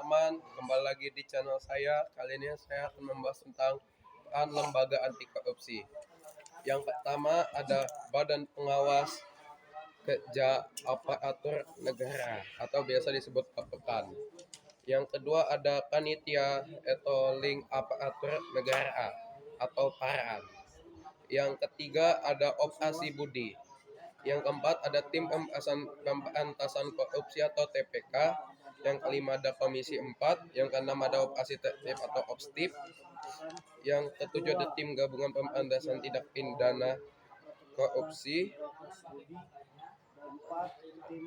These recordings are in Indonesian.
teman-teman, kembali lagi di channel saya. Kali ini saya akan membahas tentang peran lembaga anti korupsi. Yang pertama ada Badan Pengawas Kerja Aparatur Negara atau biasa disebut BAPEKAN. Yang kedua ada Panitia Etoling Aparatur Negara atau PARAN. Yang ketiga ada Operasi Budi. Yang keempat ada Tim Pemberantasan Korupsi atau TPK. Yang kelima ada Komisi 4. Yang keenam ada Operasi Tertib atau OPSTIP. Yang ketujuh ada Tim Gabungan Pemberantasan Tindak Pidana Korupsi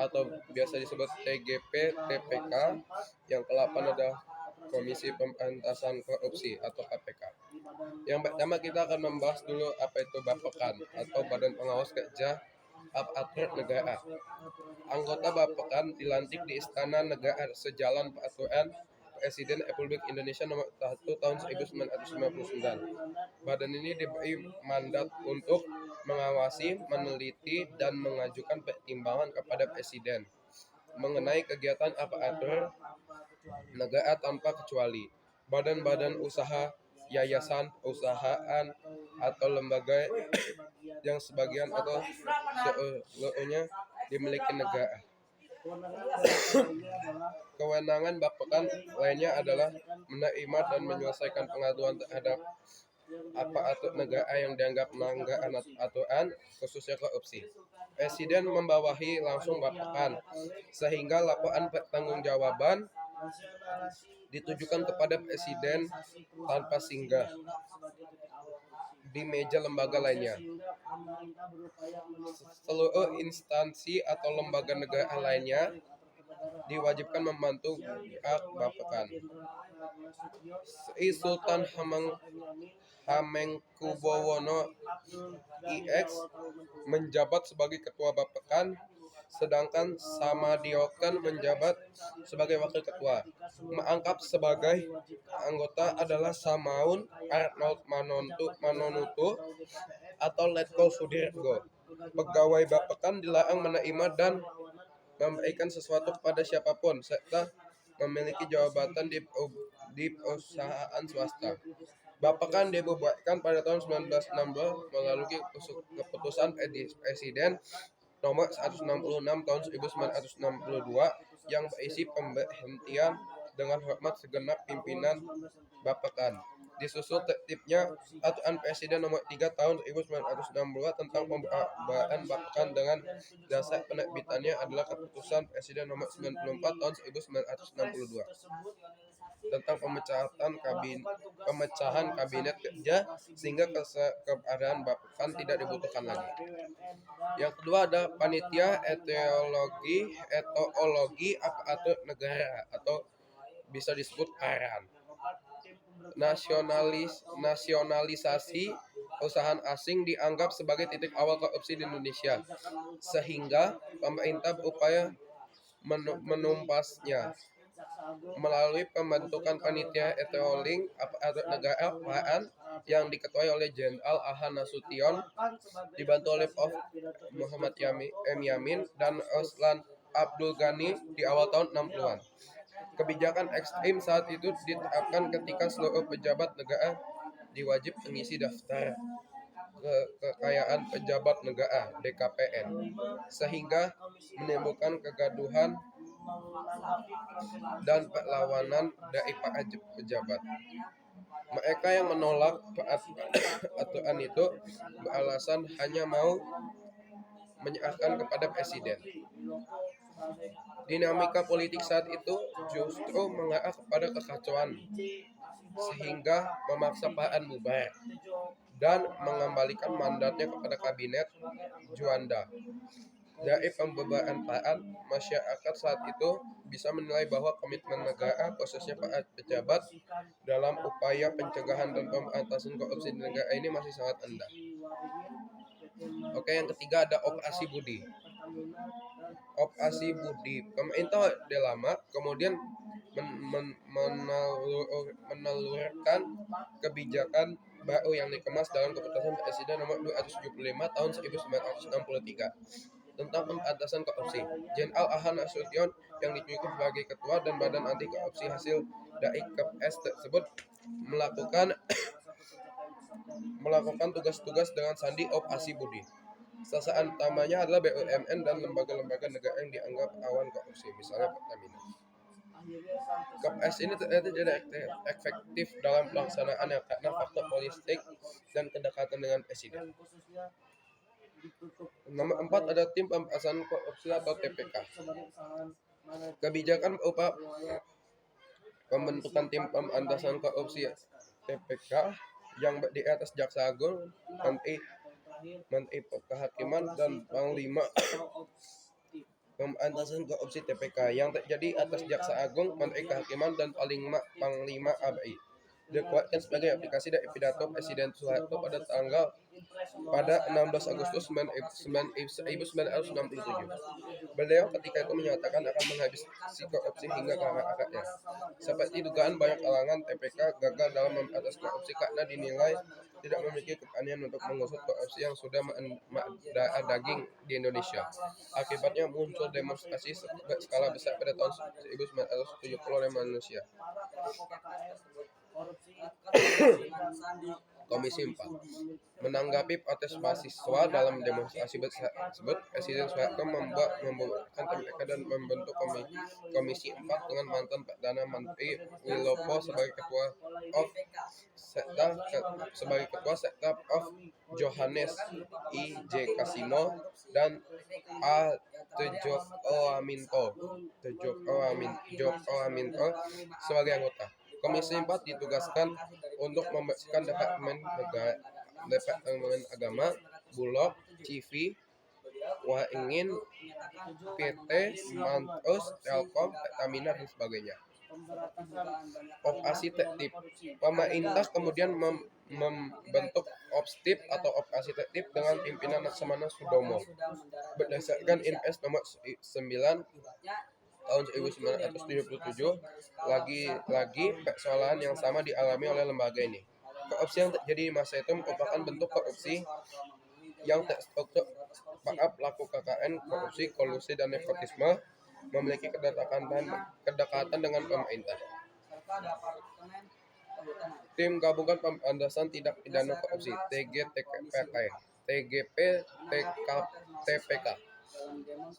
atau biasa disebut TGP TPK. Yang ke-8 ada Komisi Pemberantasan Korupsi atau KPK. Yang pertama kita akan membahas dulu apa itu BAPEKAN atau Badan Pengawas Kerja Aparatur Negara. Anggota BAPEKAN dilantik di Istana Negara sejalan peraturan Presiden Republik Indonesia nomor 1 tahun 1959. Badan ini diberi mandat untuk mengawasi, meneliti, dan mengajukan pertimbangan kepada Presiden mengenai kegiatan aparatur negara tanpa kecuali. Badan-badan usaha, yayasan, perusahaan, atau lembaga yang sebagian atau seluruhnya dimiliki negara. Kewenangan BAPEKAN lainnya adalah menerima dan menyelesaikan pengaduan terhadap aparatur negara yang dianggap melanggar aturan, khususnya korupsi. Presiden membawahi langsung BAPEKAN, sehingga laporan pertanggungjawaban ditujukan kepada Presiden tanpa singgah di meja lembaga lainnya. Seluruh instansi atau lembaga negara lainnya diwajibkan membantu BAPEKAN. Sri Sultan Hamengkubuwono IX menjabat sebagai ketua BAPEKAN, sedangkan Samadioken menjabat sebagai wakil ketua. Mengangkat sebagai anggota adalah Samaun Arnold Manonutu atau Letko Sudirgo. Pegawai BAPEKAN dilarang menerima dan memberikan sesuatu kepada siapapun serta memiliki jabatan di perusahaan swasta. BAPEKAN dibubarkan pada tahun 1960 melalui keputusan Presiden nomor 166 tahun 1962 yang berisi pemberhentian dengan hormat segenap pimpinan BAPEKAN. Disusul tertibnya aturan Presiden nomor 3 tahun 1962 tentang pembubaran BAPEKAN dengan dasar penerbitannya adalah keputusan Presiden nomor 94 tahun 1962 tentang pemecahan kabinet kerja sehingga keberadaan BAPEKAN tidak dibutuhkan lagi. Yang kedua ada Panitia Etoologi Aparatur Negara atau bisa disebut PARAN. Nasionalisasi perusahaan asing dianggap sebagai titik awal korupsi di Indonesia, sehingga pemerintah berupaya menumpasnya melalui pembentukan Panitia Etoling Aparatur Negara PARAN yang diketuai oleh Jenderal Ahan Nasution, dibantu oleh Prof. Muhammad Yamin dan Ruslan Abdul Ghani di awal tahun 60-an. Kebijakan ekstrim saat itu diterapkan ketika seluruh pejabat negara diwajib mengisi daftar kekayaan pejabat negara (DKPN), sehingga menimbulkan kegaduhan dan perlawanan dari para pejabat. Mereka yang menolak aturan itu beralasan hanya mau menyerahkan kepada Presiden. Dinamika politik saat itu justru mengarah kepada kekacauan, sehingga memaksa PARAN bubar dan mengembalikan mandatnya kepada Kabinet Juanda. Dari pembubaran PARAN, masyarakat saat itu bisa menilai bahwa komitmen negara, khususnya para pejabat, dalam upaya pencegahan dan pemberantasan korupsi di negara ini masih sangat rendah. Oke, yang ketiga ada Operasi Budi. Operasi Budi, pemerintah Orde Lama kemudian menelurkan kebijakan baru yang dikemas dalam keputusan Presiden nomor 275 tahun 1963. tentang pemberantasan korupsi. Jenderal Ahmad Nasution yang ditunjuk sebagai ketua dan badan anti korupsi hasil dari KPS tersebut melakukan tugas-tugas dengan sandi operasi Budi. Sasaran utamanya adalah BUMN dan lembaga-lembaga negara yang dianggap rawan korupsi, misalnya Pertamina. KPS ini ternyata tidak efektif dalam pelaksanaannya karena faktor politik dan kedekatan dengan presiden. Nomor 4 ada tim pemberantasan korupsi atau TPK. Kebijakan berupa pembentukan tim pemberantasan korupsi TPK yang di atas Jaksa Agung, Menteri Kehakiman dan Panglima pemberantasan korupsi TPK yang terjadi atas Jaksa Agung, Menteri Kehakiman dan Panglima ABRI dikuatkan sebagai aplikasi dari pidato Presiden Soeharto pada 16 Agustus 1967. Beliau ketika itu menyatakan akan menghabisi korupsi hingga ke akar-akarnya. Seperti dugaan banyak kalangan, TPK gagal dalam memberantas korupsi karena dinilai tidak memiliki keberanian untuk mengusut korupsi yang sudah mendarah daging di Indonesia. Akibatnya muncul demonstrasi berskala besar pada tahun 1970 oleh manusia. Komisi 4 menanggapi protes mahasiswa dalam demonstrasi tersebut, Presiden Soeharto membubarkan TPK dan membentuk Komisi 4 dengan mantan Perdana Menteri Wilopo sebagai ketua serta Prof. Johannes I. J. Kasino dan A. Tjoko Aminto sebagai anggota. Komisi 4 ditugaskan untuk membersihkan Departemen Agama, Bulog, CV, Waringin, PT, Mantus, Telkom, Pertamina, dan sebagainya. Operasi tertib. Pemerintah kemudian membentuk OPSTIP atau Operasi Tertib dengan pimpinan Laksamana Sudomo. Berdasarkan Inpres nomor 9 tahun 1977, lagi persoalan yang sama dialami oleh lembaga ini. Korupsi yang terjadi di masa itu merupakan bentuk korupsi yang terstruktur para pelaku KKN, korupsi, kolusi, dan nepotisme, memiliki kedekatan dengan pemerintah. Tim Gabungan Pemberantasan Tindak Pidana Korupsi TGP-TPK.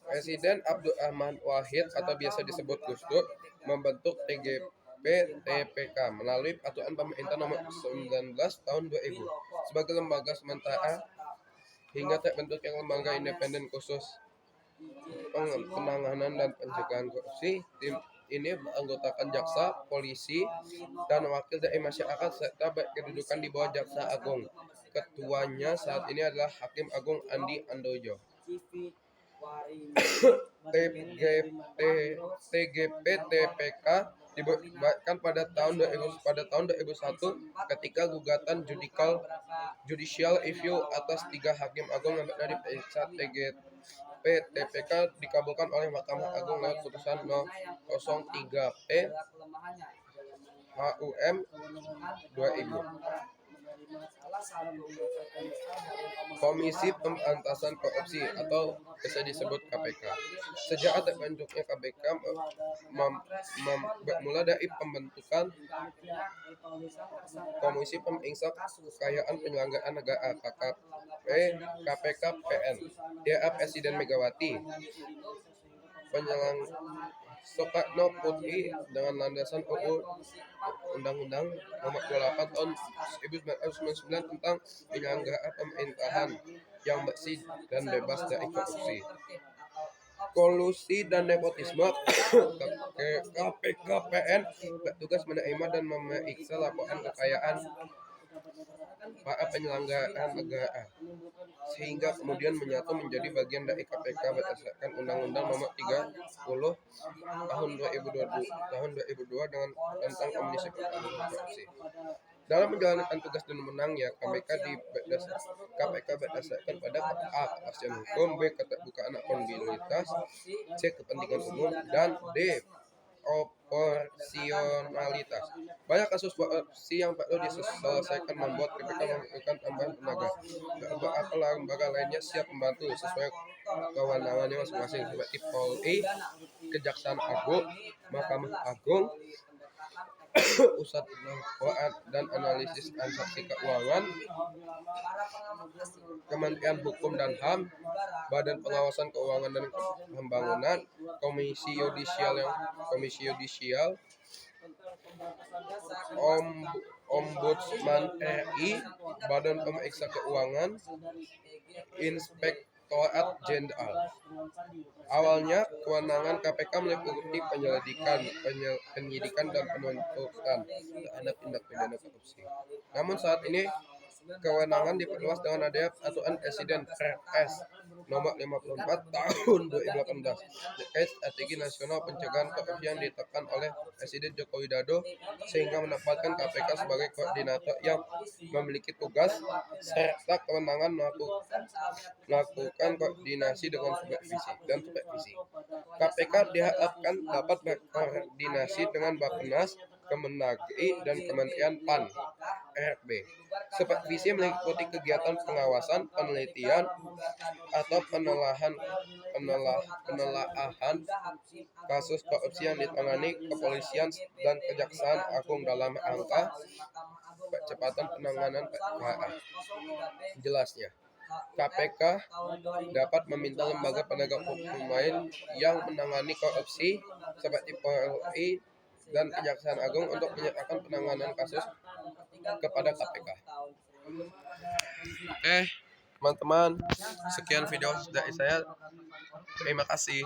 Presiden Abdurrahman Wahid atau biasa disebut Gus Dur membentuk TGP-TPK melalui Peraturan Pemerintah Nomor 19 Tahun 2000 sebagai lembaga sementara hingga terbentuknya lembaga independen khusus penanganan dan pencegahan korupsi. Tim ini beranggotakan jaksa, polisi, dan wakil dari masyarakat serta berkedudukan di bawah Jaksa Agung. Ketuanya saat ini adalah Hakim Agung Andi Andoyo. TGP-TPK dibuatkan pada tahun 2001 ketika gugatan judicial review atas 3 hakim agung yang pernah diperiksa TGP-TPK dikabulkan oleh Mahkamah Agung lewat putusan 03P HUM 2000. Komisi Pemberantasan Korupsi atau bisa disebut KPK. Sejak terbentuknya KPK bermula dari pembentukan Komisi Pemeriksa Kekayaan Penyelenggaraan Negara KPKPN di era Presiden Megawati. Soekarno Putri dengan landasan Undang-Undang Nomor 28 Tahun 1999 tentang penyelenggaraan pemerintahan yang bersih dan bebas dari korupsi, kolusi, dan nepotisme. KPKPN bertugas menerima dan memeriksa laporan kekayaan para penyelenggaraan negara, sehingga kemudian menyatu menjadi bagian dari KPK berdasarkan Undang-Undang Nomor 30 Tahun 2002 dengan tentang Komisi Pemberantasan Korupsi. Dalam menjalankan tugas dan wewenangnya, KPK berdasarkan pada A. Kepastian hukum, B. Keterbukaan akuntabilitas, C. Kepentingan umum, dan D. Proporsionalitas. profesionalitas. Banyak kasus korupsi yang perlu diselesaikan membuat KPK membutuhkan tambahan tenaga. Beberapa lembaga lainnya siap membantu sesuai kewenangannya masing-masing seperti Polri, Kejaksaan Agung, Mahkamah Agung, Pusat Penelitian dan Analisis Transaksi Keuangan, Kementerian Hukum dan HAM, Badan Pengawasan Keuangan dan Pembangunan, Komisi Yudisial, Ombudsman RI, Badan Pemeriksa Keuangan, Inspektorat Jenderal. Awalnya, kewenangan KPK meliputi penyidikan dan penuntutan terhadap tindak pidana korupsi. Namun saat ini kewenangan diperluas dengan adanya Peraturan Presiden Perpres Nomor 54 Tahun 2018 terkait Strategi Nasional Pencegahan Korupsi yang ditetapkan oleh Presiden Joko Widodo, sehingga menempatkan KPK sebagai koordinator yang memiliki tugas serta kewenangan melakukan koordinasi dengan supervisi. KPK diharapkan dapat berkoordinasi dengan Bappenas, Kemendagri, dan Kementerian PAN RB. Supervisi meliputi kegiatan pengawasan, penelitian, atau penelaahan kasus korupsi yang ditangani kepolisian dan Kejaksaan Agung dalam rangka percepatan penanganan perkara. Jelasnya, KPK dapat meminta lembaga penegak hukum lain yang menangani korupsi seperti Polri dan Kejaksaan Agung untuk menyerahkan penanganan kasus kepada KPK. Oke, teman-teman, sekian video dari saya. Terima kasih.